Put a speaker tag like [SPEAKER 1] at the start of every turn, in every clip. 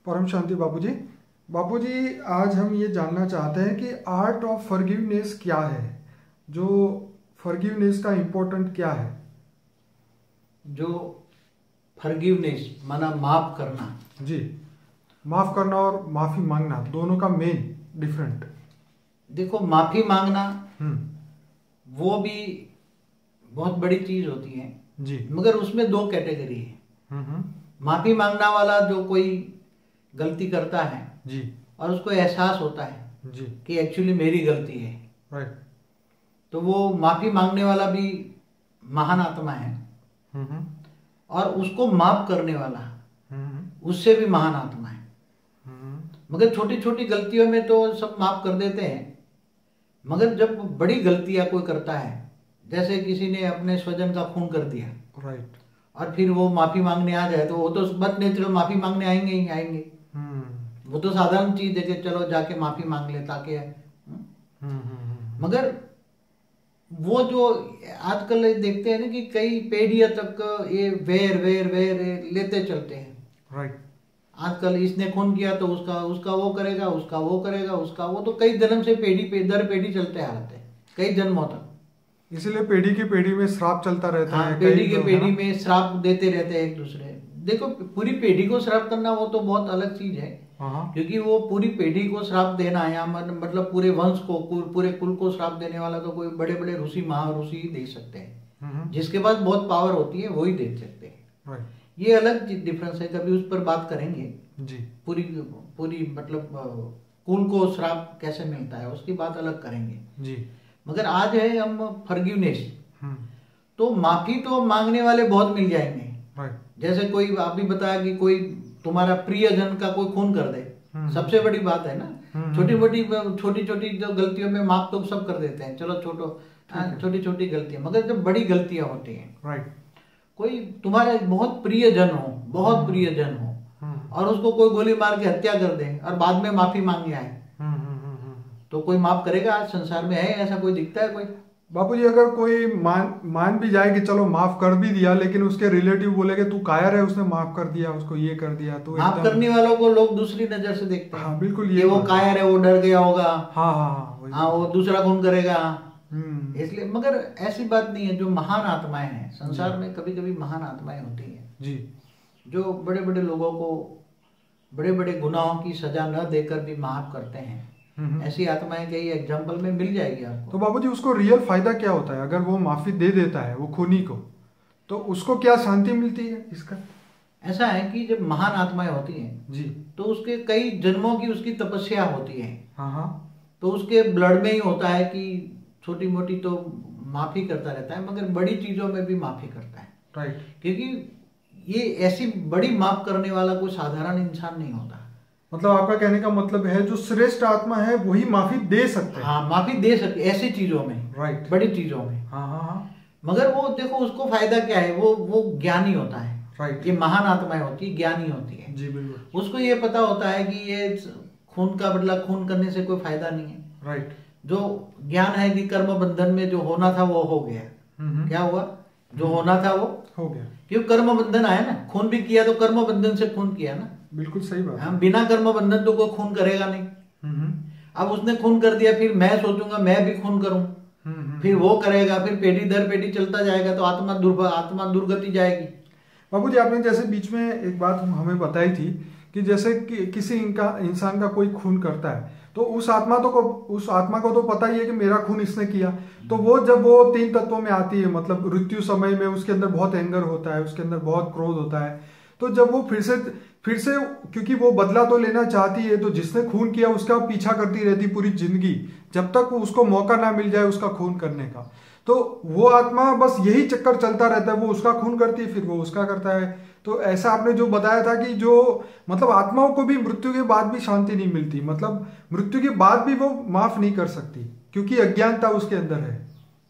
[SPEAKER 1] परम शांति बाबूजी। बाबूजी, आज हम ये जानना चाहते हैं कि आर्ट ऑफ फॉरगिवनेस क्या है, जो फॉरगिवनेस का इम्पोर्टेंट क्या है।
[SPEAKER 2] जो फॉरगिवनेस माना माफ करना।
[SPEAKER 1] जी, माफ करना और माफी मांगना दोनों का मेन डिफरेंट।
[SPEAKER 2] देखो, माफी मांगना
[SPEAKER 1] हम्म।
[SPEAKER 2] वो भी बहुत बड़ी चीज होती है
[SPEAKER 1] जी।
[SPEAKER 2] मगर उसमें दो कैटेगरी है।
[SPEAKER 1] हम्म।
[SPEAKER 2] माफी मांगना वाला जो कोई गलती करता है
[SPEAKER 1] जी।
[SPEAKER 2] और उसको एहसास होता है
[SPEAKER 1] जी।
[SPEAKER 2] कि एक्चुअली मेरी गलती है,
[SPEAKER 1] राइट।
[SPEAKER 2] तो वो माफी मांगने वाला भी महान आत्मा है।
[SPEAKER 1] हम्म।
[SPEAKER 2] और उसको माफ करने वाला
[SPEAKER 1] हम्म।
[SPEAKER 2] उससे भी महान आत्मा है।
[SPEAKER 1] हम्म।
[SPEAKER 2] मगर छोटी छोटी गलतियों में तो सब माफ कर देते हैं, मगर जब बड़ी गलतियां कोई करता है, जैसे किसी ने अपने स्वजन का खून कर दिया,
[SPEAKER 1] राइट।
[SPEAKER 2] और फिर वो माफी मांगने आ जाए, तो वो तो बद नेचुरल माफी मांगने आएंगे ही आएंगे। वो तो साधारण चीज है कि चलो जाके माफी मांग ले ताकि मगर वो जो आजकल देखते हैं ना कि कई पीढ़ियों तक ये वेर वेर वेर लेते चलते हैं।
[SPEAKER 1] राइट।
[SPEAKER 2] आजकल इसने खून किया तो उसका उसका वो करेगा, उसका वो करेगा, उसका वो, तो कई जन्म से पीढ़ी पे दर पीढ़ी चलते आ रहे हैं, कई जन्मों तक।
[SPEAKER 1] इसीलिए पीढ़ी की पीढ़ी में श्राप चलता रहता
[SPEAKER 2] हाँ,
[SPEAKER 1] है।
[SPEAKER 2] पीढ़ी के पीढ़ी में श्राप देते रहते हैं एक दूसरे। देखो, पूरी पीढ़ी को श्राप करना वो तो बहुत अलग चीज है, क्योंकि वो पूरी पीढ़ी को श्राप देना या मतलब पूरे वंश को, पूरे कुल को श्राप देने वाला तो कोई बड़े बड़े ऋषि महाऋषि ही दे सकते हैं। जिसके पास बहुत पावर होती है वो ही दे सकते हैं। ये अलग डिफरेंस है, कभी उस पर बात करेंगे
[SPEAKER 1] जी।
[SPEAKER 2] पूरी पूरी मतलब कुल को श्राप कैसे मिलता है उसकी बात अलग करेंगे
[SPEAKER 1] जी।
[SPEAKER 2] मगर आज है हम फॉरगिवनेस। तो माफी तो मांगने वाले बहुत मिल जाएंगे। जैसे कोई आप भी बताया कि कोई तुम्हारा प्रियजन का कोई खून कर दे, सबसे बड़ी बात है ना। छोटी छोटी जो गलतियों में माफ तो सब कर देते हैं, चलो छोटी छोटी गलतियां, मगर जब बड़ी गलतियां होती हैं, राइट, कोई तुम्हारा बहुत प्रियजन हो और उसको कोई गोली मार के हत्या कर दे और बाद में माफी मांगे आए, तो कोई माफ करेगा? आज संसार में है ऐसा कोई दिखता है कोई?
[SPEAKER 1] बापूजी, अगर कोई मान भी जाए कि चलो माफ कर भी दिया, लेकिन उसके रिलेटिव बोले कि तू कायर है, उसने माफ कर दिया, उसको ये कर दिया, तो
[SPEAKER 2] माफ करने वालों को लोग दूसरी नजर से देखते हैं।
[SPEAKER 1] हाँ बिल्कुल,
[SPEAKER 2] ये वो कायर है, वो डर गया होगा,
[SPEAKER 1] हाँ
[SPEAKER 2] वो दूसरा खून करेगा, इसलिए। मगर ऐसी बात नहीं है। जो महान आत्माएं हैं संसार में, कभी कभी महान आत्माएं होती हैं जी, जो बड़े बड़े लोगों को बड़े बड़े गुनाहों की सजा न देकर भी माफ करते हैं। ऐसी आत्माएं कई एग्जाम्पल में मिल जाएगी आपको।
[SPEAKER 1] तो बाबूजी, उसको रियल फायदा क्या होता है? अगर वो माफी दे देता है वो खूनी को, तो उसको क्या शांति मिलती है इसका?
[SPEAKER 2] ऐसा है कि जब महान आत्माएं होती हैं जी, तो उसके कई जन्मों की उसकी तपस्या होती है। हाँ, तो उसके ब्लड में ही होता है कि छोटी मोटी तो माफी करता रहता है, मगर बड़ी चीजों में भी माफी करता है। राइट, क्योंकि ये ऐसी बड़ी माफ करने वाला कोई साधारण इंसान नहीं होता।
[SPEAKER 1] मतलब आपका कहने का मतलब है जो श्रेष्ठ आत्मा है वही माफी दे सकते हैं।
[SPEAKER 2] हाँ, माफी दे सकते ऐसी चीजों में, राइट, बड़ी चीजों में। हाँ, मगर वो देखो उसको फायदा क्या है, वो ज्ञानी होता है। राइट, ये महान आत्माएं होती है, ज्ञानी होती है जी, बिल्कुल। उसको ये पता होता है कि ये खून का बदला खून करने से कोई फायदा नहीं है। राइट, जो ज्ञान है कि कर्म बंधन में जो होना था वो हो गया। क्या हुआ? जो होना था वो
[SPEAKER 1] हो गया,
[SPEAKER 2] क्यों? कर्म बंधन आया ना, खून भी किया तो कर्म बंधन से खून किया ना।
[SPEAKER 1] बिल्कुल सही बात।
[SPEAKER 2] हम बिना कर्म बंधन तो कोई खून करेगा नहीं। अब उसने खून कर दिया, फिर मैं सोचूंगा मैं भी खून करूं, फिर वो करेगा, फिर पेढ़ी दर पेढ़ी चलता जाएगा, तो आत्मा दुर्गति जाएगी।
[SPEAKER 1] बाबूजी, आपने जैसे बीच में एक बात हमें बताई थी कि जैसे किसी इंसान का कोई खून करता है, तो उस आत्मा को तो पता ही है कि मेरा खून इसने किया, तो वो जब वो तीन तत्वों में आती है, मतलब मृत्यु समय में उसके अंदर बहुत एंगर होता है, उसके अंदर बहुत क्रोध होता है, तो जब वो फिर से क्योंकि वो बदला तो लेना चाहती है, तो जिसने खून किया उसका पीछा करती रहती पूरी जिंदगी, जब तक उसको मौका ना मिल जाए उसका खून करने का। तो वो आत्मा बस यही चक्कर चलता रहता है, वो उसका खून करती है, फिर वो उसका करता है। तो ऐसा आपने जो बताया था कि जो मतलब आत्माओं को भी मृत्यु के बाद भी शांति नहीं मिलती, मतलब मृत्यु के बाद भी वो माफ नहीं कर सकती क्योंकि अज्ञानता उसके अंदर है।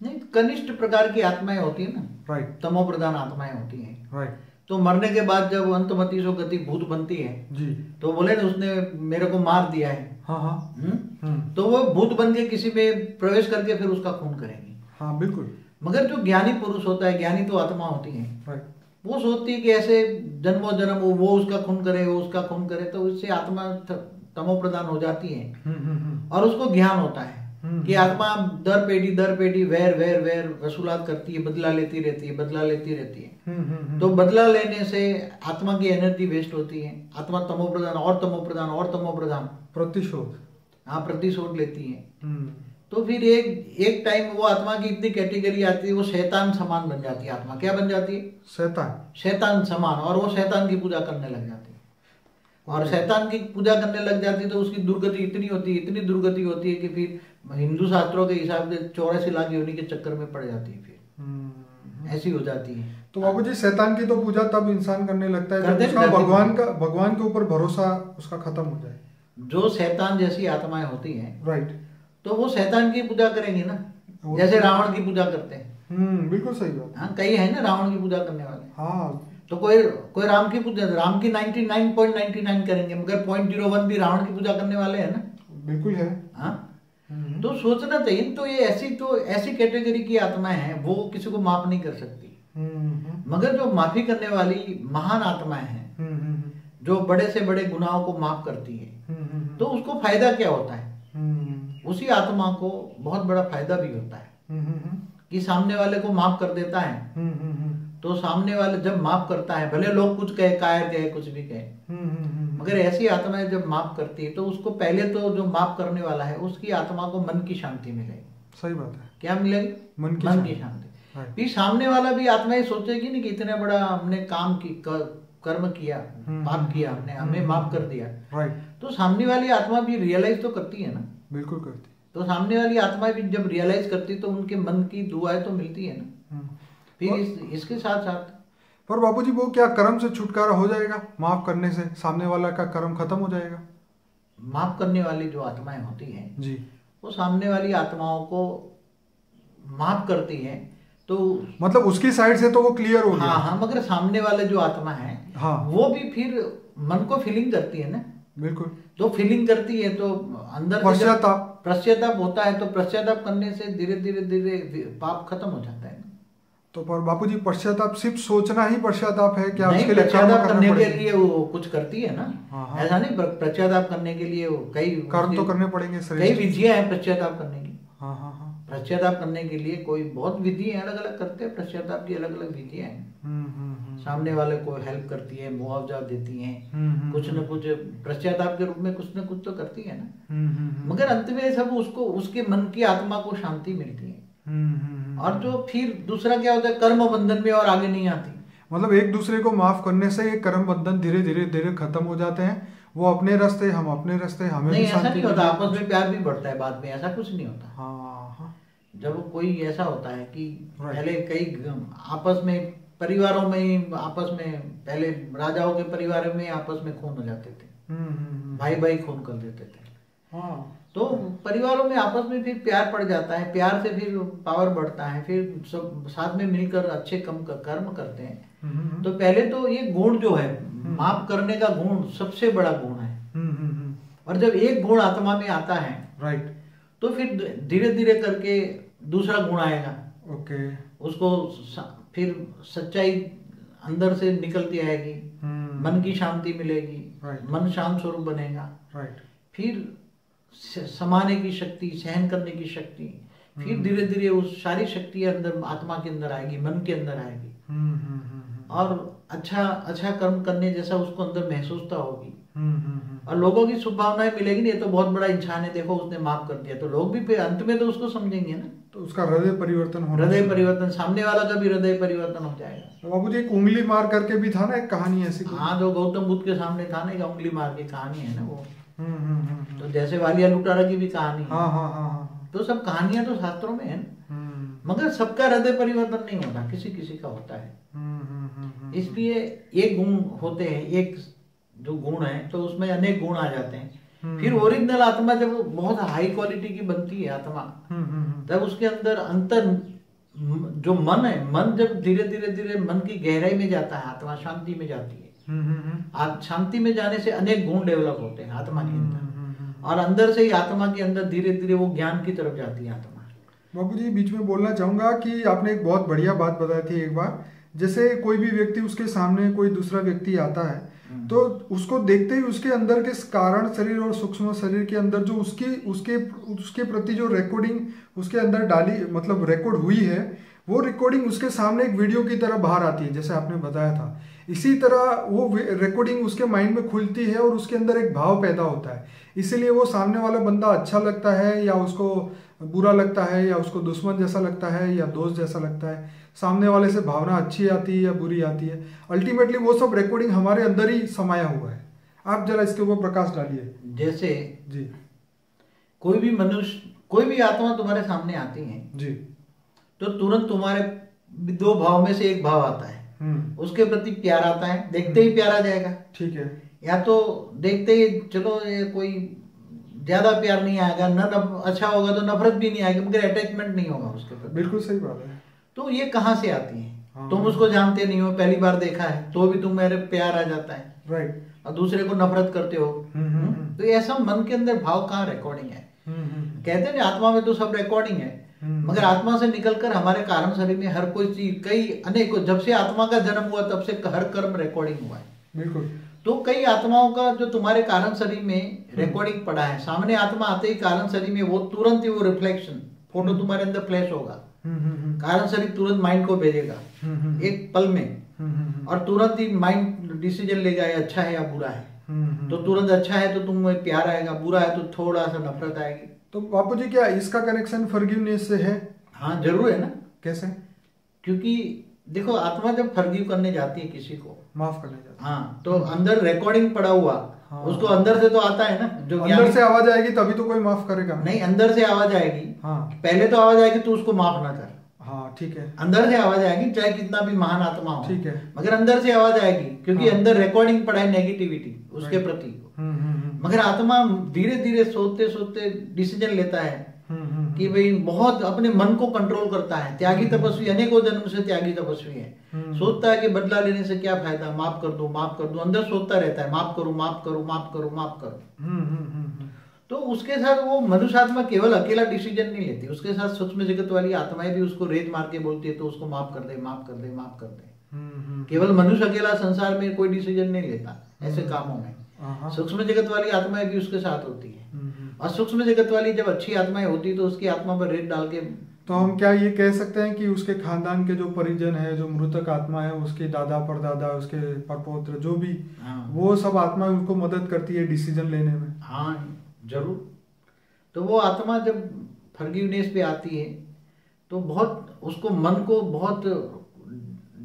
[SPEAKER 2] नहीं, कनिष्ठ प्रकार की आत्माएं होती है ना,
[SPEAKER 1] राइट,
[SPEAKER 2] तमो प्रधान आत्माएं होती हैं।
[SPEAKER 1] राइट,
[SPEAKER 2] तो मरने के बाद जब अंतमति सो गति भूत बनती है जी, तो बोले ना उसने मेरे को मार दिया है। हाँ, तो वो भूत बन के किसी में प्रवेश करके फिर उसका खून करेंगे।
[SPEAKER 1] हाँ बिल्कुल।
[SPEAKER 2] मगर जो ज्ञानी पुरुष होता है, ज्ञानी तो आत्मा होती है, वो सोचती है कि ऐसे जन्मों जन्म वो उसका खून करे, वो उसका खून करे, तो इससे आत्मा तमो प्रधान हो जाती है। और उसको ज्ञान होता है कि आत्मा दर पेढ़ी वैर वैर वैर वसूलात करती है, बदला लेती रहती है, बदला लेती रहती है। तो बदला लेने से आत्मा की एनर्जी वेस्ट होती है, आत्मा तमो प्रधान और तमो प्रधान और तमो प्रधान
[SPEAKER 1] प्रतिशोध,
[SPEAKER 2] हाँ प्रतिशोध लेती है। तो फिर एक टाइम वो आत्मा की इतनी कैटेगरी आती है, वो शैतान समान बन जाती है। आत्मा क्या बन जाती है? शैतान समान। और वो शैतान की पूजा करने लग जाती है। और शैतान की पूजा करने लग जाती है तो उसकी दुर्गति इतनी होती है, इतनी दुर्गति होती है कि फिर हिंदू शास्त्रों के हिसाब से 84 लाख योनि के चक्कर में पड़ जाती है, फिर ऐसी हो जाती है।
[SPEAKER 1] तो बाबू जी शैतान की तो पूजा तब इंसान करने लगता है जब उसका भगवान के ऊपर भरोसा उसका खत्म हो जाए।
[SPEAKER 2] जो शैतान जैसी आत्माएं होती हैं,
[SPEAKER 1] राइट,
[SPEAKER 2] तो वो शैतान की पूजा करेंगे ना, जैसे रावण की पूजा करते हैं।
[SPEAKER 1] बिल्कुल सही बात।
[SPEAKER 2] हाँ, कई है ना रावण की पूजा करने वाले।
[SPEAKER 1] हाँ,
[SPEAKER 2] तो कोई राम की पूजा, राम की 99.99 करेंगे, मगर 0.01 भी रावण की पूजा करने वाले हैं ना।
[SPEAKER 1] बिल्कुल है।
[SPEAKER 2] हाँ, तो सोचना चाहिए। तो ये ऐसी कैटेगरी की आत्माएं हैं, वो किसी को माफ नहीं कर सकती। मगर जो माफी करने वाली महान आत्माएं हैं, जो बड़े से बड़े गुनाहों को माफ करती है, तो उसको फायदा क्या होता है? उसी आत्मा को बहुत बड़ा फायदा भी होता है कि सामने वाले को माफ कर देता है। तो सामने वाले जब माफ करता है, भले लोग कुछ कहे, कायर कहे, कुछ भी कहे, मगर ऐसी आत्माएं जब माफ करती है तो उसको पहले तो जो माफ करने वाला है उसकी आत्मा को मन की शांति मिलेगी।
[SPEAKER 1] सही बात है।
[SPEAKER 2] क्या मिलेगी? मन की शांति। फिर सामने वाला भी आत्मा ये सोचेगी नहीं कि इतना बड़ा हमने कर्म किया, पाप किया, हमने हमें माफ कर दिया।
[SPEAKER 1] राइट।
[SPEAKER 2] तो सामने वाली आत्मा भी रियलाइज तो करती है ना।
[SPEAKER 1] बिल्कुल करती।
[SPEAKER 2] तो सामने वाली आत्मा भी जब रियलाइज करती तो उनके मन की दुआएं तो मिलती है ना। फिर इसके साथ साथ
[SPEAKER 1] पर बापूजी वो क्या कर्म से छुटकारा हो जाएगा? माफ करने से सामने वाला का कर्म खत्म हो जाएगा?
[SPEAKER 2] माफ करने वाली जो आत्माएं होती हैं
[SPEAKER 1] जी,
[SPEAKER 2] वो सामने वाली आत्माओं को माफ करती हैं, तो
[SPEAKER 1] मतलब उसकी साइड से तो वो क्लियर हो गया।
[SPEAKER 2] हाँ, मगर सामने वाले जो आत्मा है,
[SPEAKER 1] हाँ,
[SPEAKER 2] वो भी फिर मन को फीलिंग करती है ना।
[SPEAKER 1] बिल्कुल।
[SPEAKER 2] तो फीलिंग करती है तो अंदर पश्चाताप होता है, तो पश्चाताप करने से धीरे धीरे पाप खत्म हो जाता है।
[SPEAKER 1] तो पर बापूजी पश्चाताप सिर्फ सोचना ही पश्चाताप है क्या?
[SPEAKER 2] नहीं,
[SPEAKER 1] उसके लिए
[SPEAKER 2] पश्चाताप करने के लिए वो कुछ करती है ना। ऐसा नहीं, पश्चाताप करने के लिए कई
[SPEAKER 1] कर्म तो करने पड़ेंगे,
[SPEAKER 2] कई विधियां हैं पश्चाताप करने की।
[SPEAKER 1] हाँ हाँ हाँ।
[SPEAKER 2] पश्चाताप करने के लिए कोई बहुत विधि है, अलग अलग करते हैं। पश्चाताप की अलग अलग विधियां हैं। सामने वाले को हेल्प करती है, मुआवजा देती हैं, कुछ न कुछ पश्चाताप के रूप में कुछ न कुछ तो करती है ना। मगर अंत में सब उसको उसके मन की आत्मा को शांति मिलती है। और जो फिर दूसरा क्या होता है, कर्म बंधन में और आगे नहीं आती।
[SPEAKER 1] मतलब एक दूसरे को माफ करने से ये कर्म बंधन धीरे धीरे खत्म हो जाते हैं। वो अपने रास्ते, हम अपने रास्ते, हमें
[SPEAKER 2] नहीं, ऐसा नहीं होता। आपस में प्यार भी बढ़ता है बाद में, ऐसा कुछ नहीं होता।
[SPEAKER 1] हाँ,
[SPEAKER 2] जब कोई ऐसा होता है कि पहले कई आपस में परिवारों में आपस में पहले राजाओं के परिवार में आपस में खून हो जाते थे, भाई भाई खून कर देते थे।
[SPEAKER 1] हाँ,
[SPEAKER 2] तो परिवारों में आपस में फिर प्यार पड़ जाता है, प्यार से फिर पावर बढ़ता है, फिर सब साथ में मिलकर अच्छे कर्म करते हैं। तो पहले तो ये गुण जो है, माफ करने का गुण सबसे बड़ा गुण है। और जब एक गुण आत्मा में आता है,
[SPEAKER 1] राइट,
[SPEAKER 2] तो फिर धीरे धीरे करके दूसरा गुण आएगा।
[SPEAKER 1] ओके,
[SPEAKER 2] उसको फिर सच्चाई अंदर से निकलती आएगी, मन की शांति मिलेगी, मन शांत स्वरूप बनेगा।
[SPEAKER 1] राइट।
[SPEAKER 2] फिर समाने की शक्ति, सहन करने की शक्ति, फिर धीरे धीरे वो सारी शक्ति अंदर आत्मा के अंदर आएगी, मन के अंदर आएगी। और अच्छा कर्म करने जैसा उसको अंदर महसूसता होगी। और लोगों की शुभभावनाएं मिलेगी। नहीं, ये तो बहुत बड़ा इंसान है, देखो उसने माफ कर दिया, तो लोग भी अंत में तो उसको समझेंगे ना।
[SPEAKER 1] तो उसका हृदय परिवर्तन होना,
[SPEAKER 2] हृदय परिवर्तन, सामने वाला का भी हृदय परिवर्तन हो जाएगा।
[SPEAKER 1] तो बाबूजी एक उंगली मार करके भी था ना एक कहानी ऐसी?
[SPEAKER 2] हाँ, जो गौतम बुद्ध के सामने था ना, एक उंगली मार की कहानी है ना वो। तो जैसे वालिया लुटारा की भी कहानी है।
[SPEAKER 1] हाँ।
[SPEAKER 2] तो सब कहानियां तो शास्त्रों में है ना। मगर सबका हृदय परिवर्तन नहीं होता, किसी किसी का होता है। इसलिए एक गुण होते हैं, एक जो गुण है तो उसमें अनेक गुण आ जाते हैं। फिर ओरिजिनल आत्मा जब बहुत हाई क्वालिटी की बनती है आत्मा, तब उसके अंदर जो मन है, मन जब धीरे धीरे मन की गहराई में जाता है, आत्मा शांति में जाती है। शांति में जाने से अनेक गुण डेवलप होते हैं आत्मा के अंदर, और अंदर से ही आत्मा के अंदर धीरे धीरे वो ज्ञान की तरफ जाती है आत्मा।
[SPEAKER 1] बाबूजी बीच में बोलना चाहूंगा कि आपने एक बहुत बढ़िया बात बताई थी एक बार, जैसे कोई भी व्यक्ति उसके सामने कोई दूसरा व्यक्ति आता है तो उसको देखते ही उसके अंदर के कारण शरीर और सूक्ष्म शरीर के अंदर जो उसके उसके उसके प्रति जो रिकॉर्डिंग उसके अंदर डाली मतलब रिकॉर्ड हुई है, वो रिकॉर्डिंग उसके सामने एक वीडियो की तरह बाहर आती है, जैसे आपने बताया था। इसी तरह वो रिकॉर्डिंग उसके माइंड में खुलती है और उसके अंदर एक भाव पैदा होता है। इसीलिए वो सामने वाला बंदा अच्छा लगता है या उसको बुरा लगता है या उसको दुश्मन जैसा लगता है या दोस्त जैसा लगता है। सामने वाले से भावना अच्छी आती है या बुरी आती है, अल्टीमेटली वो सब रिकॉर्डिंग हमारे अंदर ही समाया हुआ है। आप जरा इसके ऊपर प्रकाश डालिए।
[SPEAKER 2] जैसे
[SPEAKER 1] जी,
[SPEAKER 2] कोई भी मनुष्य, कोई भी आत्मा तुम्हारे सामने आती है
[SPEAKER 1] जी,
[SPEAKER 2] तो तुरंत तुम्हारे दो भाव में से एक भाव आता है, उसके प्रति प्यार आता है, देखते ही प्यार आ जाएगा।
[SPEAKER 1] ठीक है।
[SPEAKER 2] या तो देखते ही चलो ये कोई ज्यादा प्यार नहीं आएगा, अच्छा होगा तो नफरत भी नहीं आएगी, मगर अटैचमेंट नहीं होगा उसके प्रति।
[SPEAKER 1] बिल्कुल सही बात है।
[SPEAKER 2] तो ये कहाँ से आती है?
[SPEAKER 1] हाँ,
[SPEAKER 2] तुम उसको जानते नहीं हो, पहली बार देखा है तो भी तुम मेरे प्यार आ जाता है,
[SPEAKER 1] राइट,
[SPEAKER 2] और दूसरे को नफरत करते हो। तो ऐसा मन के अंदर भाव कहाँ रिकॉर्डिंग है? कहते हैं आत्मा में तो सब रिकॉर्डिंग है, मगर आत्मा से निकलकर हमारे कारण शरीर में हर कोई चीज, कई अनेकों, जब से आत्मा का जन्म हुआ तब से हर कर्म रिकॉर्डिंग हुआ है।
[SPEAKER 1] बिल्कुल।
[SPEAKER 2] तो कई आत्माओं का जो तुम्हारे कारण शरीर में रिकॉर्डिंग पड़ा है, सामने आत्मा आते ही कारण शरीर में वो तुरंत ही वो रिफ्लेक्शन फोटो तुम्हारे अंदर फ्लैश होगा। कारण शरीर तुरंत माइंड को भेजेगा एक पल में, और तुरंत ही माइंड डिसीजन लेगा ये अच्छा है या बुरा है। तो तुरंत अच्छा है तो तुम्हें प्यार आएगा, बुरा है तो थोड़ा सा नफरत आएगी।
[SPEAKER 1] तो बापू जी क्या इसका कनेक्शन फॉरगिवनेस से है?
[SPEAKER 2] हाँ जरूर है ना।
[SPEAKER 1] कैसे?
[SPEAKER 2] क्योंकि देखो आत्मा जब फॉरगिव करने जाती है किसी को,
[SPEAKER 1] माफ करने जाती है,
[SPEAKER 2] हाँ, तो अंदर रिकॉर्डिंग पड़ा हुआ, हाँ, उसको अंदर से तो आता है ना, जो
[SPEAKER 1] अंदर से आवाज आएगी तभी तो कोई माफ करेगा।
[SPEAKER 2] नहीं, अंदर से आवाज आएगी,
[SPEAKER 1] हाँ,
[SPEAKER 2] पहले तो आवाज आएगी तो उसको माफ ना कर।
[SPEAKER 1] हाँ ठीक है।
[SPEAKER 2] अंदर से आवाज आएगी चाहे कितना भी महान आत्मा हो,
[SPEAKER 1] ठीक है,
[SPEAKER 2] मगर अंदर से आवाज आएगी क्योंकि हाँ, अंदर रिकॉर्डिंग पड़ा है नेगेटिविटी उसके प्रति। मगर आत्मा धीरे धीरे सोते सोते डिसीजन लेता है कि भाई बहुत अपने मन को कंट्रोल करता है। त्यागी तपस्वी, अनेकों जन्म से त्यागी तपस्वी है। सोचता है कि बदला लेने से क्या फायदा, माफ कर दो माफ कर दो, अंदर सोचता रहता है माफ करो माफ करो माफ करो माफ करो। तो उसके साथ वो मनुष्य आत्मा केवल अकेला डिसीजन नहीं लेती, उसके साथ सूक्ष्म जगत वाली आत्माएं भी उसको रेत मार के बोलती है तो उसको माफ कर दे माफ कर दे माफ कर दे। केवल मनुष्य अकेला संसार में कोई डिसीजन नहीं लेता ऐसे कामों में, सूक्ष्म जगत वाली आत्माएं भी उसके साथ होती है। और सूक्ष्म जगत वाली जब अच्छी आत्माएं होती तो उसकी आत्मा पर रेत डाल के,
[SPEAKER 1] तो हम क्या ये कह सकते हैं कि उसके खानदान के जो परिजन है, जो मृतक आत्मा है, उसके दादा परदादा, उसके परपौत्र जो भी, हाँ, वो सब आत्मा उनको मदद करती है डिसीजन लेने में।
[SPEAKER 2] हाँ जरूर। तो वो आत्मा जब फॉरगिवनेस पे आती है तो बहुत उसको मन को बहुत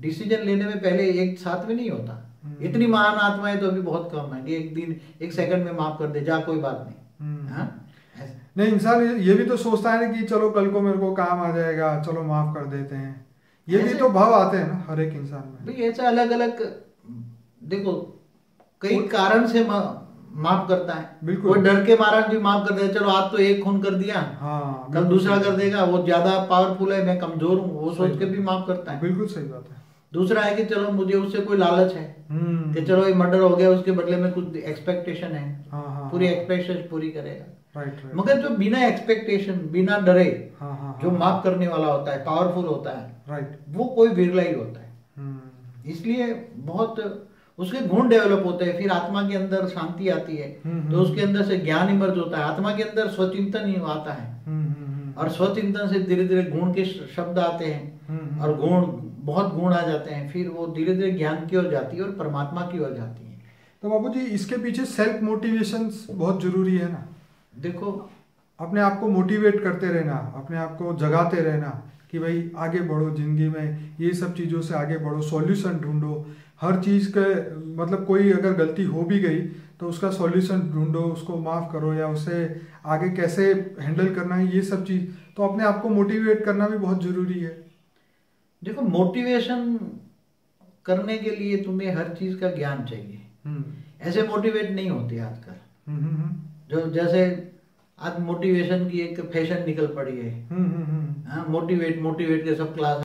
[SPEAKER 2] डिसीजन लेने में पहले एक साथ में नहीं होता। इतनी महान आत्माएं तो अभी बहुत कम है कि एक दिन एक सेकंड में माफ कर दे जा कोई बात नहीं। हाँ?
[SPEAKER 1] नहीं, इंसान ये भी तो सोचता है ना कि चलो कल को मेरे को काम आ जाएगा, चलो माफ कर देते हैं। ये भी तो भाव आते हैं ना हर एक इंसान में।
[SPEAKER 2] भाई ऐसा अलग अलग देखो कई कारण से माफ करता है। बिल्कुल। कोई डर के मारा भी माफ कर देता है, चलो आज तो एक खून कर दिया, हाँ, कल दूसरा कर देगा, वो ज्यादा पावरफुल है मैं कमजोर हूँ, वो सोच के भी माफ करता है।
[SPEAKER 1] बिल्कुल सही बात है।
[SPEAKER 2] दूसरा है कि चलो मुझे उससे कोई लालच है कि चलो ये मर्डर हो गया, उसके बदले में कुछ एक्सपेक्टेशन है, पूरी एक्सपेक्टेशन पूरी करेगा। राइट। मगर जो बिना एक्सपेक्टेशन बिना डरे जो माफ करने वाला होता है, पावरफुल होता है, राइट, वो कोई विरला ही होता है। इसलिए बहुत उसके गुण डेवलप होते हैं, फिर आत्मा के अंदर शांति आती है, तो उसके अंदर से ज्ञान इमर्ज होता है, आत्मा के अंदर स्वचिंतन ही आता है, और स्वचिंतन से धीरे धीरे गुण के शब्द आते हैं, और गुण बहुत गुण आ जाते हैं, फिर वो धीरे धीरे ज्ञान की ओर जाती है और परमात्मा की ओर जाती है।
[SPEAKER 1] तो बाबू जी इसके पीछे सेल्फ मोटिवेशन बहुत जरूरी है ना।
[SPEAKER 2] देखो
[SPEAKER 1] अपने आप को मोटिवेट करते रहना, अपने आप को जगाते रहना कि भाई आगे बढ़ो जिंदगी में, ये सब चीज़ों से आगे बढ़ो, सॉल्यूशन ढूंढो हर चीज़ के। मतलब कोई अगर गलती हो भी गई तो उसका सॉल्यूशन ढूंढो, उसको माफ़ करो या उसे आगे कैसे हैंडल करना है, ये सब चीज़। तो अपने आप को मोटिवेट करना भी बहुत ज़रूरी है।
[SPEAKER 2] देखो मोटिवेशन करने के लिए तुम्हें हर चीज़ का ज्ञान चाहिए। ऐसे मोटिवेट नहीं होते आजकल। जो जैसे आज मोटिवेशन की एक फैशन निकल पड़ी है, मोटिवेट मोटिवेट के सब क्लास